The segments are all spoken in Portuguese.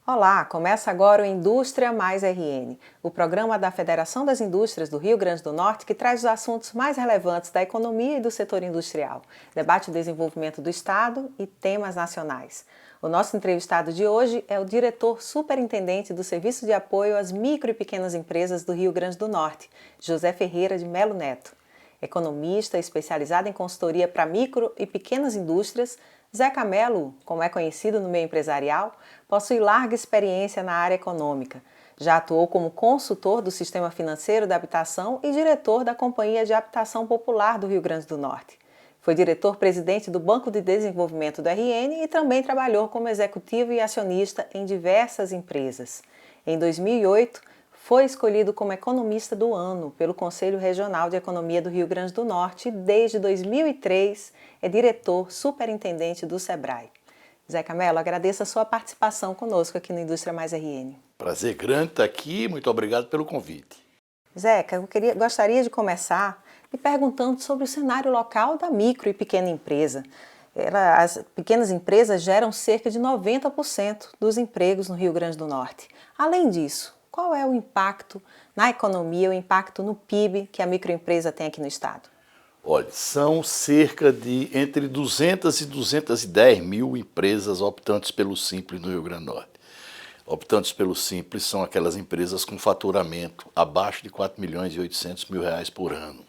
Olá, começa agora o Indústria Mais RN, o programa da Federação das Indústrias do Rio Grande do Norte que traz os assuntos mais relevantes da economia e do setor industrial, debate o desenvolvimento do Estado e temas nacionais. O nosso entrevistado de hoje é o diretor superintendente do Serviço de Apoio às Micro e Pequenas Empresas do Rio Grande do Norte, José Ferreira de Melo Neto. Economista especializado em consultoria para micro e pequenas indústrias, Zeca Melo, como é conhecido no meio empresarial, possui larga experiência na área econômica. Já atuou como consultor do Sistema Financeiro da Habitação e diretor da Companhia de Habitação Popular do Rio Grande do Norte. Foi diretor-presidente do Banco de Desenvolvimento do RN e também trabalhou como executivo e acionista em diversas empresas. Em 2008, foi escolhido como economista do ano pelo Conselho Regional de Economia do Rio Grande do Norte e desde 2003 é diretor superintendente do Sebrae. Zeca Melo, agradeço a sua participação conosco aqui no Indústria Mais RN. Prazer grande estar aqui, muito obrigado pelo convite. Zeca, gostaria de começar me perguntando sobre o cenário local da micro e pequena empresa. As pequenas empresas geram cerca de 90% dos empregos no Rio Grande do Norte. Além disso, qual é o impacto na economia, o impacto no PIB que a microempresa tem aqui no estado? Olha, são cerca de entre 200 e 210 mil empresas optantes pelo Simples no Rio Grande do Norte. Optantes pelo Simples são aquelas empresas com faturamento abaixo de 4 milhões e 800 mil reais por ano,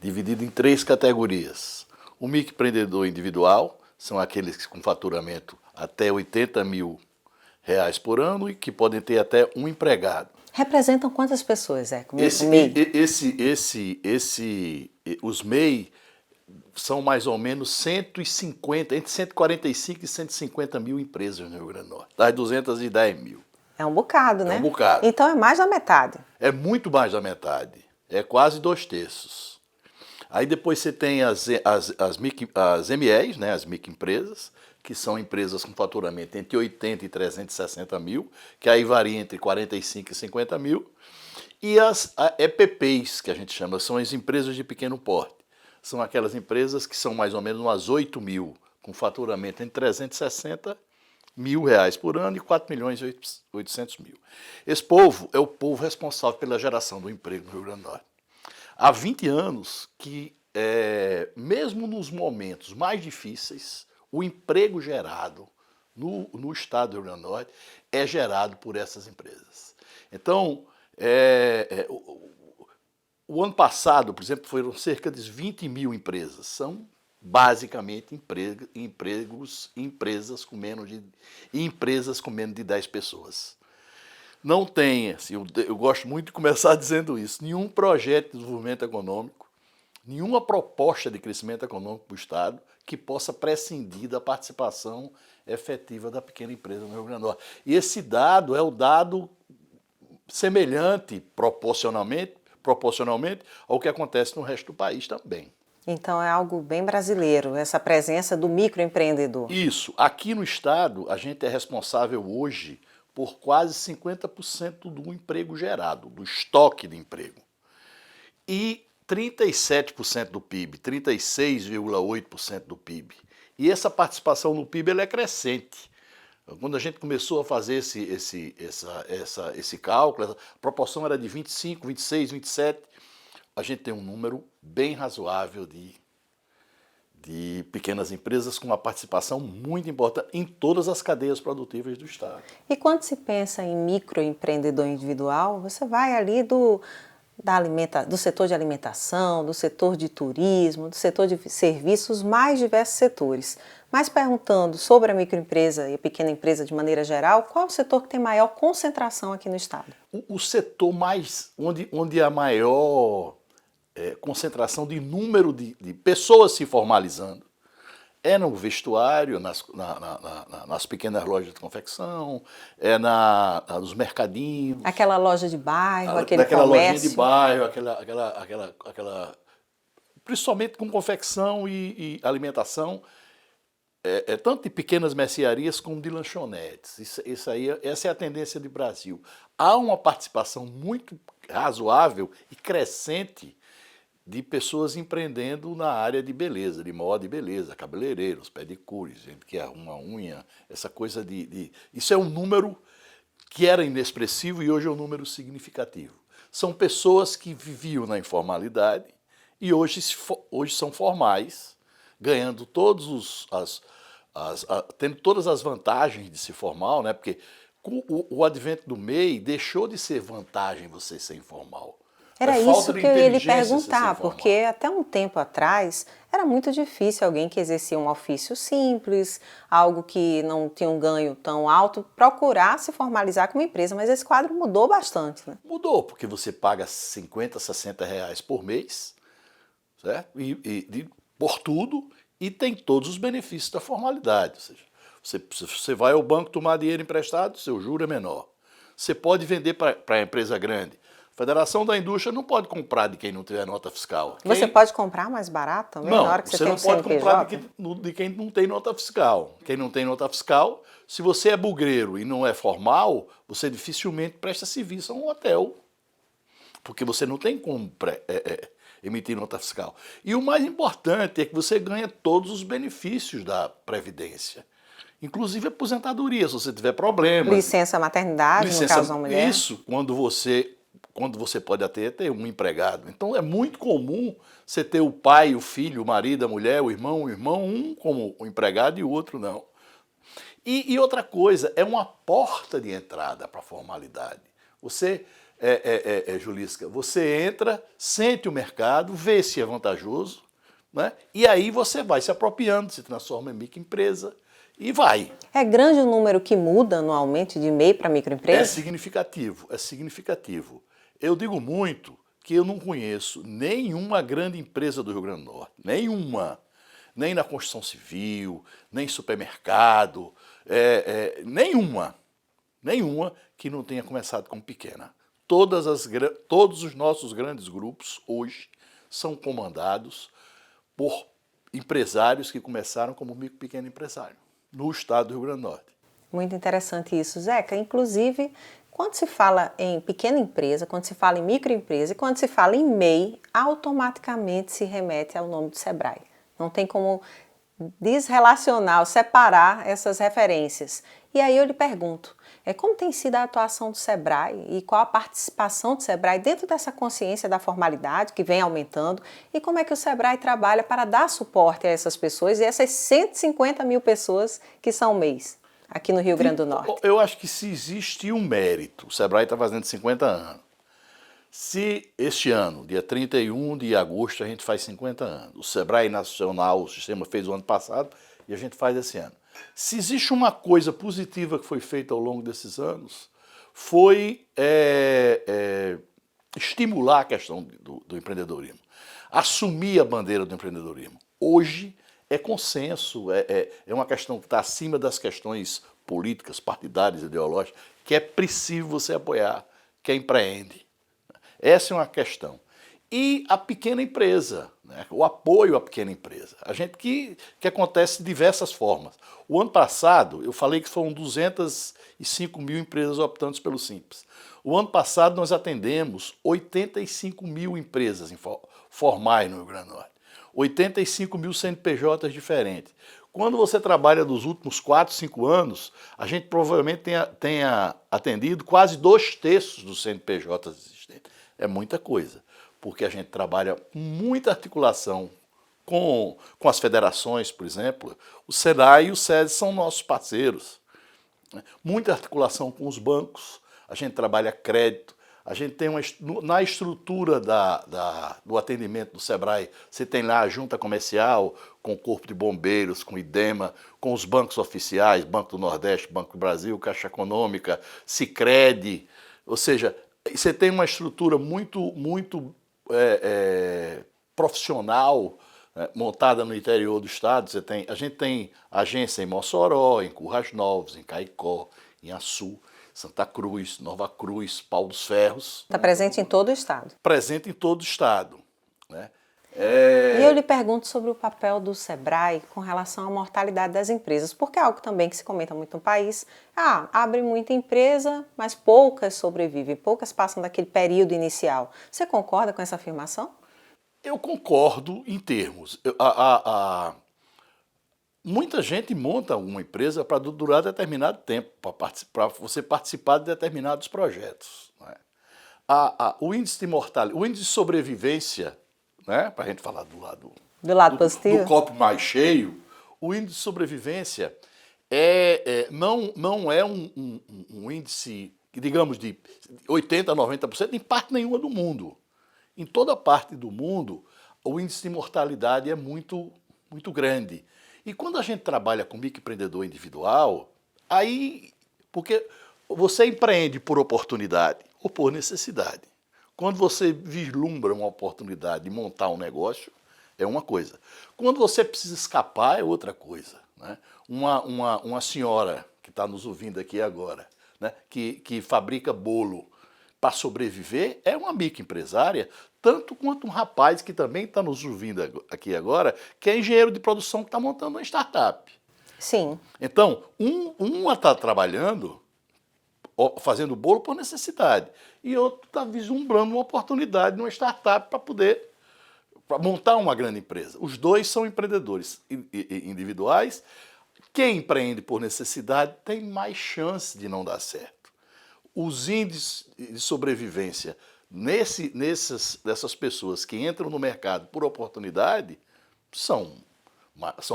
dividido em três categorias. O microempreendedor individual são aqueles com faturamento até 80 mil reais por ano e que podem ter até um empregado. Representam quantas pessoas, Zé? Os MEI são mais ou menos 150, entre 145 e 150 mil empresas no Rio Grande do Norte, das 210 mil. É um bocado, né? É um bocado. Então é mais da metade. É muito mais da metade, é quase 2/3. Aí depois você tem as MEs, né, as microempresas, que são empresas com faturamento entre 80 e 360 mil, que aí varia entre 45 e 50 mil. E as EPPs, que a gente chama, são as empresas de pequeno porte. São aquelas empresas que são mais ou menos umas 8 mil, com faturamento entre 360 mil reais por ano e 4 milhões e 800 mil. Esse povo é o povo responsável pela geração do emprego no Rio Grande do Norte. Há 20 anos que, mesmo nos momentos mais difíceis, o emprego gerado no estado do Rio Grande do Norte é gerado por essas empresas. Então, o ano passado, por exemplo, foram cerca de 20 mil empresas. São basicamente empresas com menos de 10 pessoas. Não tem, assim, eu gosto muito de começar dizendo isso, nenhum projeto de desenvolvimento econômico, nenhuma proposta de crescimento econômico para o Estado que possa prescindir da participação efetiva da pequena empresa no Rio Grande do Norte. E esse dado é o dado semelhante, proporcionalmente, ao que acontece no resto do país também. Então é algo bem brasileiro, essa presença do microempreendedor. Isso. Aqui no Estado, a gente é responsável hoje por quase 50% do emprego gerado, do estoque de emprego. E 37% do PIB, 36,8% do PIB. E essa participação no PIB ela é crescente. Quando a gente começou a fazer esse cálculo, a proporção era de 25, 26, 27. A gente tem um número bem razoável de pequenas empresas com uma participação muito importante em todas as cadeias produtivas do Estado. E quando se pensa em microempreendedor individual, você vai ali do setor de alimentação, do setor de turismo, do setor de serviços, mais diversos setores. Mas perguntando sobre a microempresa e a pequena empresa de maneira geral, qual é o setor que tem maior concentração aqui no estado? O setor onde a maior concentração de número de pessoas se formalizando é no vestuário, nas pequenas lojas de confecção, nos mercadinhos. Aquela loja de bairro, aquele aquela comércio. Lojinha de bairro, principalmente com confecção e alimentação, tanto de pequenas mercearias como de lanchonetes. Essa é a tendência do Brasil. Há uma participação muito razoável e crescente de pessoas empreendendo na área de beleza, de moda e beleza, cabeleireiros, pedicures, gente que arruma unha, essa coisa Isso é um número que era inexpressivo e hoje é um número significativo. São pessoas que viviam na informalidade e hoje são formais, ganhando tendo todas as vantagens de ser formal, né? Porque com o advento do MEI deixou de ser vantagem você ser informal. Era É falta isso de que eu ia lhe inteligência você ser perguntar, informal. porque até um tempo atrás era muito difícil alguém que exercia um ofício simples, algo que não tinha um ganho tão alto, procurar se formalizar com uma empresa, mas esse quadro mudou bastante, né? Mudou, porque você paga 50, 60 reais por mês, certo? Por tudo, e tem todos os benefícios da formalidade. Ou seja, você vai ao banco tomar dinheiro emprestado, seu juro é menor. Você pode vender para a empresa grande. A Federação da Indústria não pode comprar de quem não tiver nota fiscal. Você pode comprar mais barato também, na Não, hora que você tem não o pode comprar CNPJ? de quem não tem nota fiscal. Quem não tem nota fiscal, se você é bugreiro e não é formal, você dificilmente presta serviço a um hotel, porque você não tem como emitir nota fiscal. E o mais importante é que você ganha todos os benefícios da Previdência, inclusive aposentadoria, se você tiver problemas. Licença maternidade, no caso da mulher. Isso, quando você pode até ter um empregado. Então é muito comum você ter o pai, o filho, o marido, a mulher, o irmão, um como o empregado e o outro não. E outra coisa, é uma porta de entrada para a formalidade. Você, Julisca, você entra, sente o mercado, vê se é vantajoso, né? E aí você vai se apropriando, se transforma em microempresa e vai. É grande o número que muda anualmente de MEI para microempresa? É significativo, é significativo. Eu digo muito que eu não conheço nenhuma grande empresa do Rio Grande do Norte, nenhuma, nem na construção civil, nem supermercado, nenhuma que não tenha começado como pequena. Todos os nossos grandes grupos hoje são comandados por empresários que começaram como micro e pequeno empresário, no estado do Rio Grande do Norte. Muito interessante isso, Zeca. Inclusive, quando se fala em pequena empresa, quando se fala em microempresa e quando se fala em MEI, automaticamente se remete ao nome do Sebrae. Não tem como desrelacionar ou separar essas referências. E aí eu lhe pergunto, como tem sido a atuação do Sebrae e qual a participação do Sebrae dentro dessa consciência da formalidade que vem aumentando e como é que o Sebrae trabalha para dar suporte a essas pessoas e essas 150 mil pessoas que são MEIs aqui no Rio Grande do Norte? Eu acho que se existe um mérito, o Sebrae está fazendo 50 anos. Se este ano, dia 31 de agosto, a gente faz 50 anos, o Sebrae Nacional, o sistema fez o ano passado e a gente faz esse ano. Se existe uma coisa positiva que foi feita ao longo desses anos, foi estimular a questão do empreendedorismo, assumir a bandeira do empreendedorismo. Hoje é consenso, é uma questão que está acima das questões políticas, partidárias, ideológicas, que é preciso você apoiar quem empreende. Essa é uma questão. E a pequena empresa, né? O apoio à pequena empresa. A gente que acontece de diversas formas. O ano passado, eu falei que foram 205 mil empresas optantes pelo Simples. O ano passado nós atendemos 85 mil empresas formais no Rio Grande do Norte. 85 mil CNPJs diferentes. Quando você trabalha nos últimos 4, 5 anos, a gente provavelmente tenha atendido quase 2/3 dos CNPJs existentes. É muita coisa, porque a gente trabalha com muita articulação com as federações, por exemplo. O SENAI e o SESI são nossos parceiros. Muita articulação com os bancos, a gente trabalha crédito, a gente tem na estrutura do atendimento do Sebrae, você tem lá a junta comercial, com o Corpo de Bombeiros, com o IDEMA, com os bancos oficiais, Banco do Nordeste, Banco do Brasil, Caixa Econômica, Sicredi, ou seja, você tem uma estrutura muito profissional, né, montada no interior do estado. A gente tem agência em Mossoró, em Currais Novos, em Caicó, em Açu, Santa Cruz, Nova Cruz, Pau dos Ferros. Está presente em todo o estado. Presente em todo o estado, né? E eu lhe pergunto sobre o papel do Sebrae com relação à mortalidade das empresas, porque é algo também que se comenta muito no país. Abre muita empresa, mas poucas sobrevivem, poucas passam daquele período inicial. Você concorda com essa afirmação? Eu concordo em termos. Muita gente monta uma empresa para durar determinado tempo, para você participar de determinados projetos. Não é? O índice de mortalidade, o índice de sobrevivência, né, para a gente falar do lado positivo, do copo mais cheio, o índice de sobrevivência não é um índice, digamos, de 80% a 90% em parte nenhuma do mundo. Em toda parte do mundo, o índice de mortalidade é muito, muito grande. E quando a gente trabalha com microempreendedor individual, porque você empreende por oportunidade ou por necessidade. Quando você vislumbra uma oportunidade de montar um negócio, é uma coisa. Quando você precisa escapar, é outra coisa. Né? Uma senhora que está nos ouvindo aqui agora, né, que fabrica bolo para sobreviver, é uma microempresária, tanto quanto um rapaz que também está nos ouvindo aqui agora, que é engenheiro de produção que está montando uma startup. Sim. Então, uma está trabalhando, fazendo bolo por necessidade, e outro está vislumbrando uma oportunidade numa startup para montar uma grande empresa. Os dois são empreendedores individuais. Quem empreende por necessidade tem mais chance de não dar certo. Os índices de sobrevivência dessas pessoas que entram no mercado por oportunidade são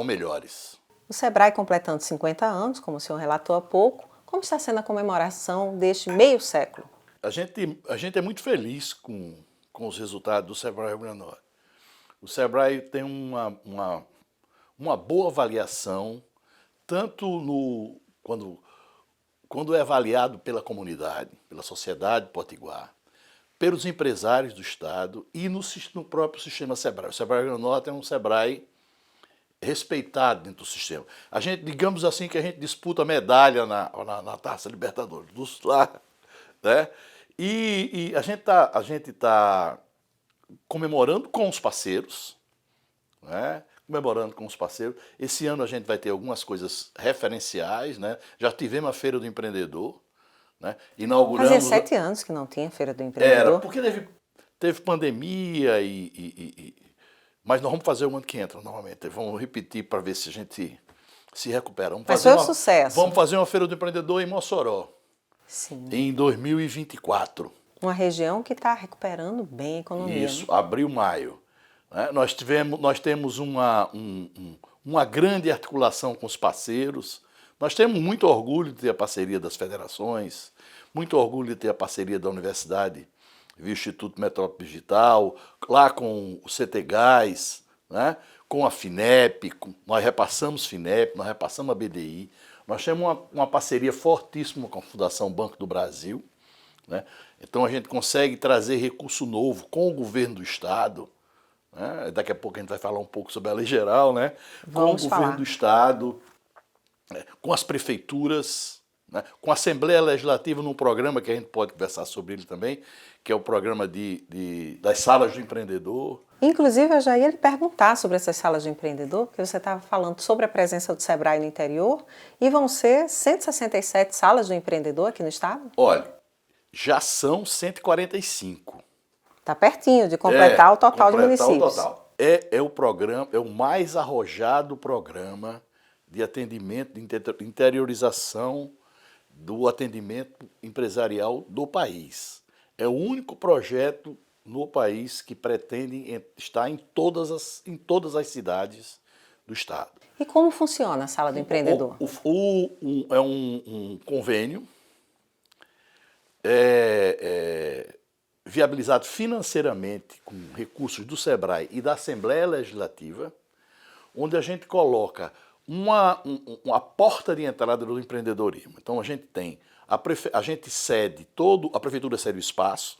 melhores. O Sebrae completando 50 anos, como o senhor relatou há pouco, como está sendo a comemoração deste meio século? A gente é muito feliz com os resultados do Sebrae Rio Grande do Norte. O Sebrae tem uma boa avaliação, tanto quando é avaliado pela comunidade, pela sociedade potiguar, pelos empresários do Estado e no próprio sistema Sebrae. O Sebrae Rio Grande do Norte é um Sebrae respeitado dentro do sistema. A gente, digamos assim, que a gente disputa medalha na Taça Libertadores, né? E a gente tá comemorando com os parceiros, né? Comemorando com os parceiros. Esse ano a gente vai ter algumas coisas referenciais, né? Já tivemos a Feira do Empreendedor, né? Inauguramos... Fazia 7 anos que não tinha Feira do Empreendedor. Era, porque teve pandemia mas nós vamos fazer o ano que entra, novamente. Vamos repetir para ver se a gente se recupera. Mas foi um sucesso. Vamos fazer uma Feira do Empreendedor em Mossoró. Sim. Em 2024. Uma região que está recuperando bem a economia. Isso, né? Abril, maio. Né? Nós temos uma grande articulação com os parceiros. Nós temos muito orgulho de ter a parceria das federações, muito orgulho de ter a parceria da Universidade via Instituto Metrópole Digital, lá com o CT Gás, né? Com a FINEP, nós repassamos FINEP, nós repassamos a BDI. Nós temos uma parceria fortíssima com a Fundação Banco do Brasil, né? Então a gente consegue trazer recurso novo com o governo do Estado, né? Daqui a pouco a gente vai falar um pouco sobre a lei geral, né? Vamos com o governo do Estado, com as prefeituras, né? Com a Assembleia Legislativa, num programa que a gente pode conversar sobre ele também, que é o programa das salas do empreendedor. Inclusive, eu já ia lhe perguntar sobre essas salas de empreendedor, porque você estava falando sobre a presença do Sebrae no interior, e vão ser 167 salas do empreendedor aqui no estado? Olha, já são 145. Está pertinho de completar o total de municípios. É o programa, é o mais arrojado programa de atendimento, de interiorização do atendimento empresarial do país. É o único projeto no país que pretende estar em todas as cidades do estado. E como funciona a sala do empreendedor? É um convênio viabilizado financeiramente com recursos do Sebrae e da Assembleia Legislativa, onde a gente coloca uma porta de entrada do empreendedorismo. Então a gente tem, a gente cede a prefeitura cede o espaço,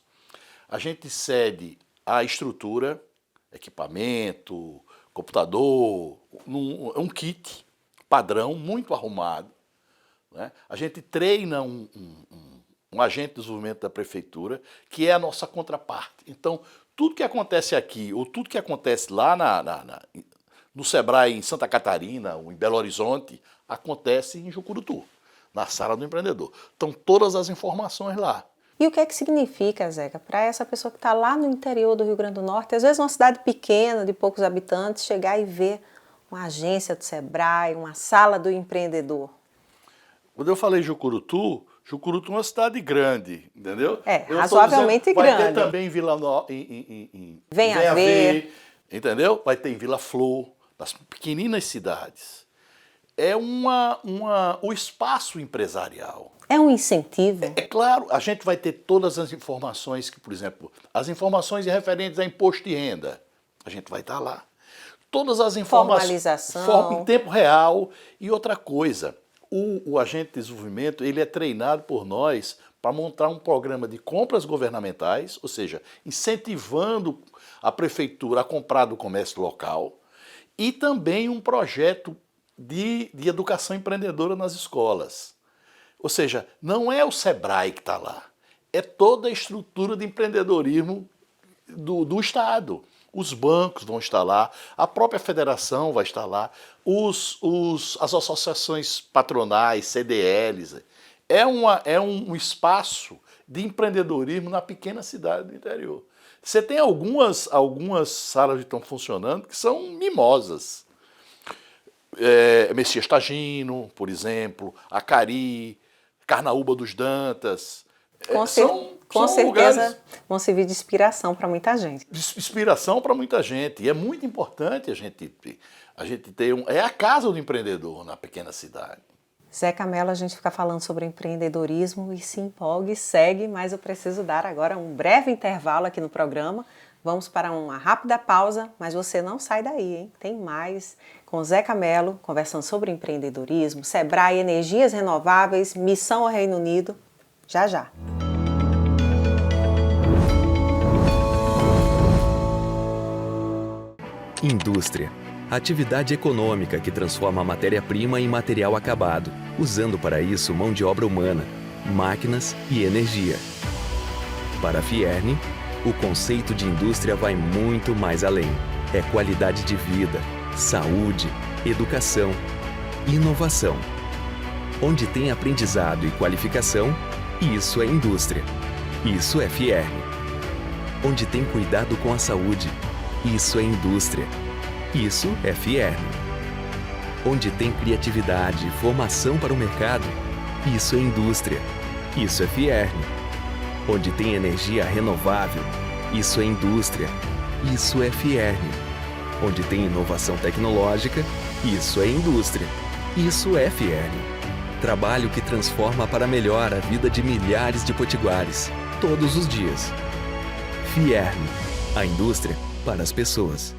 a gente cede a estrutura, equipamento, computador, um kit padrão, muito arrumado, né? A gente treina um agente de desenvolvimento da prefeitura, que é a nossa contraparte. Então, tudo que acontece aqui, ou tudo que acontece lá no Sebrae em Santa Catarina, ou em Belo Horizonte, acontece em Jucurutu, na sala do empreendedor. Estão todas as informações lá. E o que é que significa, Zeca, para essa pessoa que está lá no interior do Rio Grande do Norte, às vezes uma cidade pequena, de poucos habitantes, chegar e ver uma agência do Sebrae, uma sala do empreendedor? Quando eu falei Jucurutu, Jucurutu é uma cidade grande, entendeu? É, Eu estou dizendo, razoavelmente vai grande. ter também em Vila Venha ver. entendeu? Vai ter em Vila Flor, nas pequeninas cidades. É o espaço empresarial. É um incentivo? É claro, a gente vai ter todas as informações que, por exemplo, as informações referentes a imposto de renda, a gente vai estar lá. Todas as informações Formalização. em tempo real. E outra coisa, o agente de desenvolvimento ele é treinado por nós para montar um programa de compras governamentais, ou seja, incentivando a prefeitura a comprar do comércio local, e também um projeto de educação empreendedora nas escolas. Ou seja, não é o Sebrae que está lá, é toda a estrutura de empreendedorismo do Estado. Os bancos vão estar lá, a própria federação vai estar lá, as associações patronais, CDLs. É um espaço de empreendedorismo na pequena cidade do interior. Você tem algumas salas que estão funcionando que são mimosas. Messias Tagino, por exemplo, Acari, Carnaúba dos Dantas. Com São certeza lugares vão servir de inspiração para muita gente. de inspiração para muita gente. E é muito importante a gente ter é a casa do empreendedor na pequena cidade. Zeca Mello, a gente fica falando sobre empreendedorismo e se empolga e segue, mas eu preciso dar agora um breve intervalo aqui no programa. Vamos para uma rápida pausa, mas você não sai daí, hein? Tem mais com Zeca Mello, conversando sobre empreendedorismo, Sebrae, energias renováveis, missão ao Reino Unido. Já, já. Indústria. Atividade econômica que transforma a matéria-prima em material acabado, usando para isso mão de obra humana, máquinas e energia. Para a Fierne, o conceito de indústria vai muito mais além. É qualidade de vida, saúde, educação, inovação. Onde tem aprendizado e qualificação, isso é indústria. Isso é Fierne. Onde tem cuidado com a saúde, isso é indústria. Isso é Fierne. Onde tem criatividade e formação para o mercado, isso é indústria. Isso é Fierne. Onde tem energia renovável, isso é indústria. Isso é Fierne. Onde tem inovação tecnológica, isso é indústria. Isso é Fierne. Trabalho que transforma para melhor a vida de milhares de potiguares, todos os dias. Fierne. A indústria para as pessoas.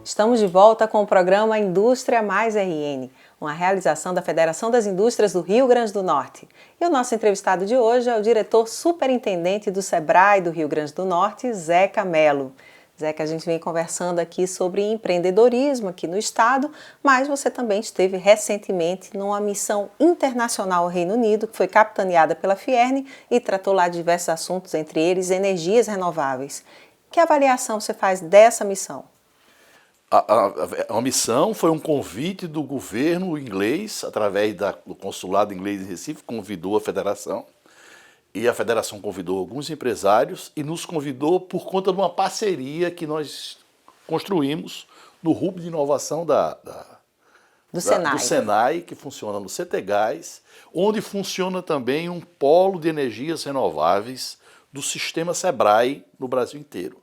Estamos de volta com o programa Indústria Mais RN, uma realização da Federação das Indústrias do Rio Grande do Norte. E o nosso entrevistado de hoje é o diretor superintendente do Sebrae do Rio Grande do Norte, Zeca Mello. Zeca, a gente vem conversando aqui sobre empreendedorismo aqui no estado, mas você também esteve recentemente numa missão internacional ao Reino Unido, que foi capitaneada pela Fierne e tratou lá diversos assuntos, entre eles energias renováveis. Que avaliação você faz dessa missão? A missão foi um convite do governo inglês, através do consulado inglês em Recife, convidou a federação. E a federação convidou alguns empresários e nos convidou por conta de uma parceria que nós construímos no hub de inovação Do Senai, que funciona no CTGás, onde funciona também um polo de energias renováveis do sistema Sebrae no Brasil inteiro.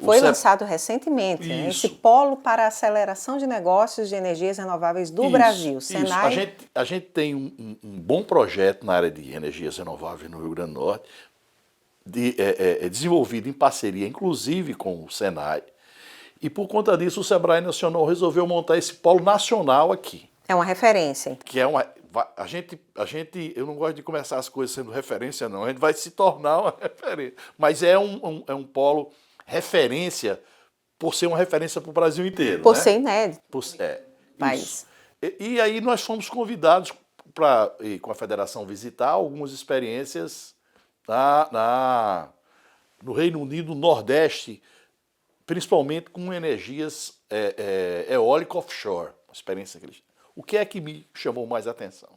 Foi lançado recentemente, né? Esse polo para aceleração de negócios de energias renováveis do Brasil, Senai. A gente tem um bom projeto na área de energias renováveis no Rio Grande do Norte, desenvolvido em parceria, inclusive, com o Senai. E por conta disso, o Sebrae Nacional resolveu montar esse polo nacional aqui. É uma referência. Que é uma... eu não gosto de começar as coisas sendo referência, não. A gente vai se tornar uma referência. Mas é um polo referência por ser uma referência para o Brasil inteiro. Por né? ser inédito. País. E aí nós fomos convidados para, com a federação, visitar algumas experiências no Reino Unido, Nordeste, principalmente com energias eólica offshore, uma experiência que eles O que é que me chamou mais atenção?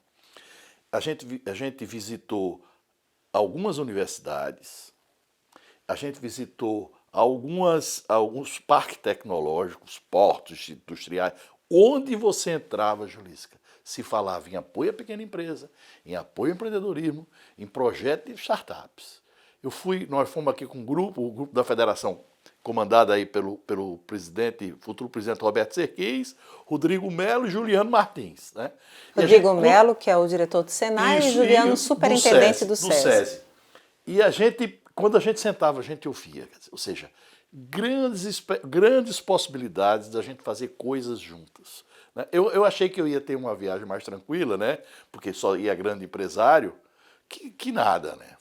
A gente visitou algumas universidades, a gente visitou alguns parques tecnológicos, portos industriais, onde você entrava, Julisca, se falava em apoio à pequena empresa, em apoio ao empreendedorismo, em projetos de startups. Nós fomos aqui com o grupo da federação, comandado aí pelo futuro presidente Roberto Serquis, Rodrigo Melo e Juliano Martins. Né? Rodrigo Melo, que é o diretor do Senai, e Juliano, superintendente do SESI. E quando a gente sentava, a gente ouvia, ou seja, grandes possibilidades da gente fazer coisas juntas. Né? Eu achei que eu ia ter uma viagem mais tranquila, né? Porque só ia grande empresário, que nada, né?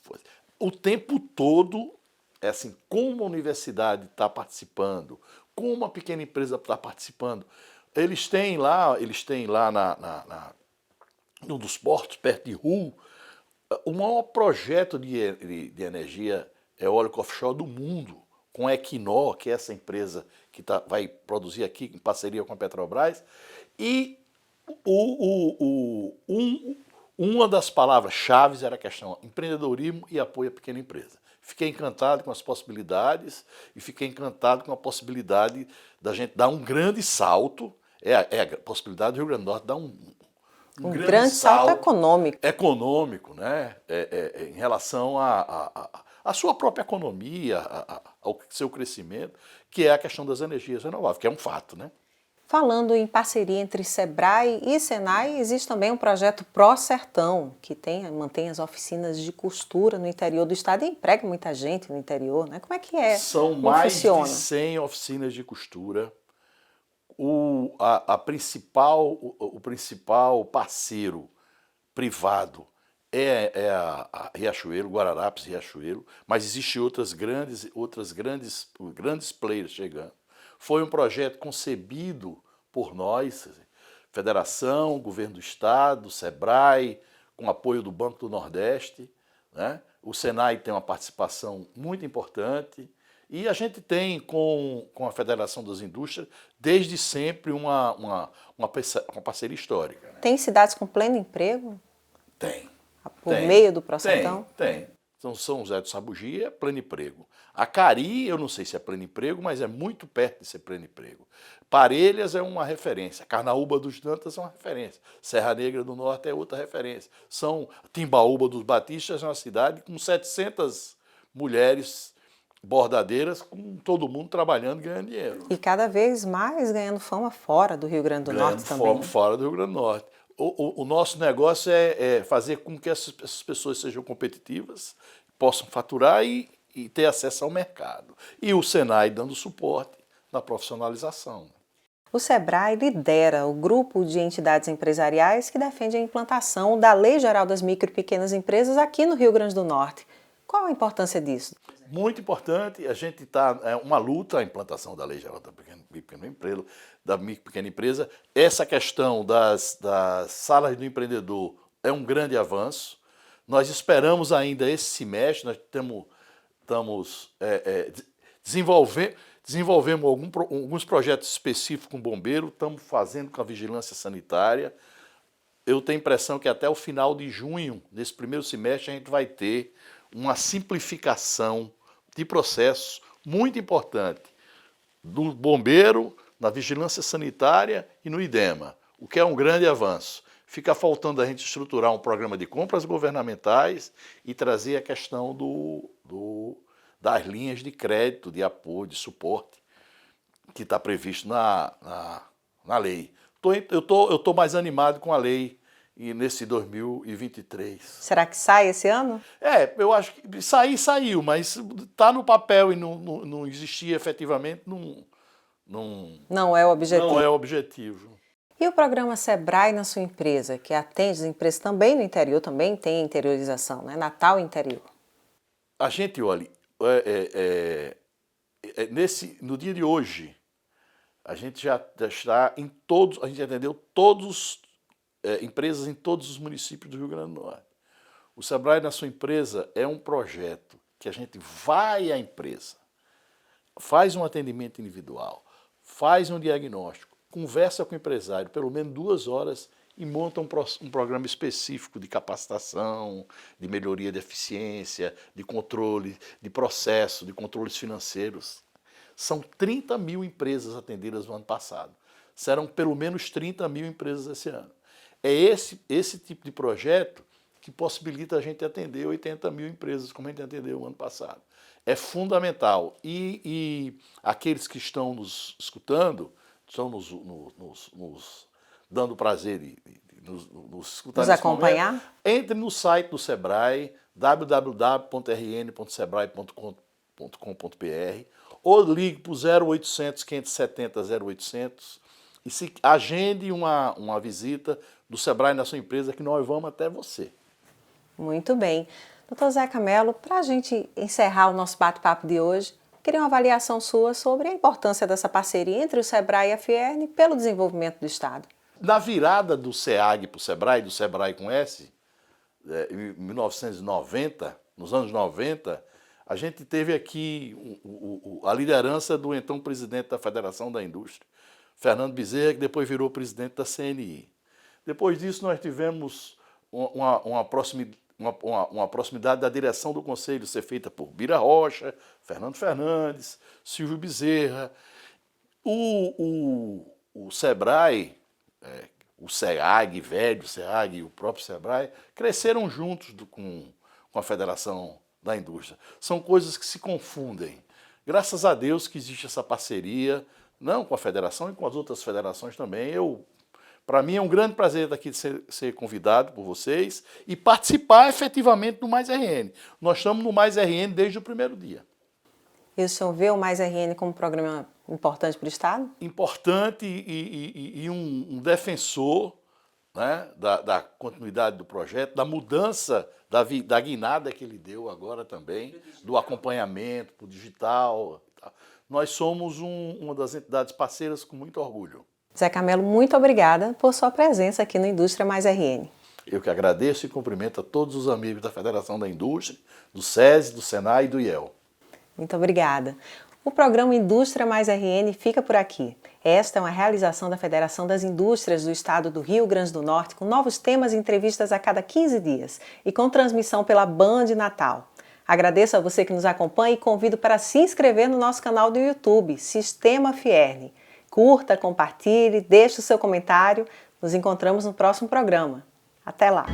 O tempo todo, assim, como a universidade está participando, como a pequena empresa está participando. Eles têm lá num dos portos, perto de Hull, o maior projeto de energia eólica offshore do mundo, com a Equinor, que é essa empresa que vai produzir aqui em parceria com a Petrobras. E uma das palavras-chave era a questão empreendedorismo e apoio à pequena empresa. Fiquei encantado com as possibilidades e fiquei encantado com a possibilidade da gente dar um grande salto. É a possibilidade do Rio Grande do Norte dar um grande salto econômico. Econômico, né? Em relação à sua própria economia, ao seu crescimento, que é a questão das energias renováveis, que é um fato, né? Falando em parceria entre Sebrae e Senai, existe também um projeto Pro Sertão, que mantém as oficinas de costura no interior do estado e emprega muita gente no interior, né? Como é que é? São mais de 100 oficinas de costura. O principal parceiro privado é a Riachuelo, Guararapes Riachuelo, mas existem outras grandes players chegando. Foi um projeto concebido por nós, Federação, Governo do Estado, Sebrae, com apoio do Banco do Nordeste, né? O Senai tem uma participação muito importante e a gente tem com a Federação das Indústrias desde sempre uma parceria histórica. Né? Tem cidades com pleno emprego? Tem. Por meio do Pro Sertão? Tem. Então, São José do Sabugi é pleno emprego. Acari, eu não sei se é pleno emprego, mas é muito perto de ser pleno emprego. Parelhas é uma referência. Carnaúba dos Dantas é uma referência. Serra Negra do Norte é outra referência. Timbaúba dos Batistas é uma cidade com 700 mulheres bordadeiras, com todo mundo trabalhando e ganhando dinheiro. E cada vez mais ganhando fama fora do Rio Grande do Norte também. Ganhando fama fora do Rio Grande do Norte. O nosso negócio é fazer com que essas pessoas sejam competitivas, possam faturar e ter acesso ao mercado. E o Senai dando suporte na profissionalização. O Sebrae lidera o grupo de entidades empresariais que defende a implantação da Lei Geral das Micro e Pequenas Empresas aqui no Rio Grande do Norte. Qual a importância disso? Muito importante, a gente está uma luta a implantação da Lei Geral da Micro e Pequena Empresa. Essa questão das salas do empreendedor é um grande avanço. Nós esperamos ainda esse semestre, nós desenvolvemos alguns projetos específicos com o bombeiro, estamos fazendo com a vigilância sanitária. Eu tenho a impressão que até o final de junho, nesse primeiro semestre, a gente vai ter uma simplificação de processos muito importante do bombeiro, na vigilância sanitária e no IDEMA, o que é um grande avanço. Fica faltando a gente estruturar um programa de compras governamentais e trazer a questão das linhas de crédito, de apoio, de suporte, que está previsto na lei. Eu tô mais animado com a lei nesse 2023. Será que sai esse ano? Eu acho que saiu, mas está no papel e não existia efetivamente, não é o objetivo. Não é o objetivo. E o programa Sebrae na sua empresa, que atende as empresas também no interior, também tem interiorização, né? Natal e interior. A gente, olha, no dia de hoje, a gente já está em todos, a gente atendeu empresas em todos os municípios do Rio Grande do Norte. O Sebrae na sua empresa é um projeto que a gente vai à empresa, faz um atendimento individual, faz um diagnóstico, conversa com o empresário pelo menos 2 horas e monta um programa específico de capacitação, de melhoria de eficiência, de controle, de processo, de controles financeiros. São 30 mil empresas atendidas no ano passado. Serão pelo menos 30 mil empresas esse ano. É esse tipo de projeto que possibilita a gente atender 80 mil empresas, como a gente atendeu o ano passado. É fundamental. E aqueles que estão nos escutando, estão nos dando prazer de nos escutar, nos acompanhar, momento, entre no site do Sebrae, www.rn.sebrae.com.br, ou ligue para o 0800 570 0800 e se agende uma visita do Sebrae na sua empresa, que nós vamos até você. Muito bem. Doutor Zeca Mello, para a gente encerrar o nosso bate-papo de hoje, queria uma avaliação sua sobre a importância dessa parceria entre o Sebrae e a Fierne pelo desenvolvimento do Estado. Na virada do SEAG para o Sebrae, do Sebrae com S, em 1990, nos anos 90, a gente teve aqui a liderança do então presidente da Federação da Indústria, Fernando Bezerra, que depois virou presidente da CNI. Depois disso, nós tivemos uma proximidade da direção do Conselho ser feita por Bira Rocha, Fernando Fernandes, Silvio Bezerra. O Sebrae, o SEAG velho, o SEAG e o próprio Sebrae, cresceram juntos com a Federação da Indústria. São coisas que se confundem. Graças a Deus que existe essa parceria, não com a Federação e com as outras federações também. Para mim é um grande prazer estar aqui de ser convidado por vocês e participar efetivamente do Mais RN. Nós estamos no Mais RN desde o primeiro dia. E o senhor vê o Mais RN como um programa importante para o Estado? Importante e um defensor, né, da continuidade do projeto, da mudança, da guinada que ele deu agora também, do acompanhamento, do digital. Nós somos uma das entidades parceiras com muito orgulho. Zeca Mello, muito obrigada por sua presença aqui no Indústria Mais RN. Eu que agradeço e cumprimento a todos os amigos da Federação da Indústria, do SESI, do SENAI e do IEL. Muito obrigada. O programa Indústria Mais RN fica por aqui. Esta é uma realização da Federação das Indústrias do Estado do Rio Grande do Norte, com novos temas e entrevistas a cada 15 dias e com transmissão pela Band Natal. Agradeço a você que nos acompanha e convido para se inscrever no nosso canal do YouTube, Sistema Fierne. Curta, compartilhe, deixe o seu comentário. Nos encontramos no próximo programa. Até lá!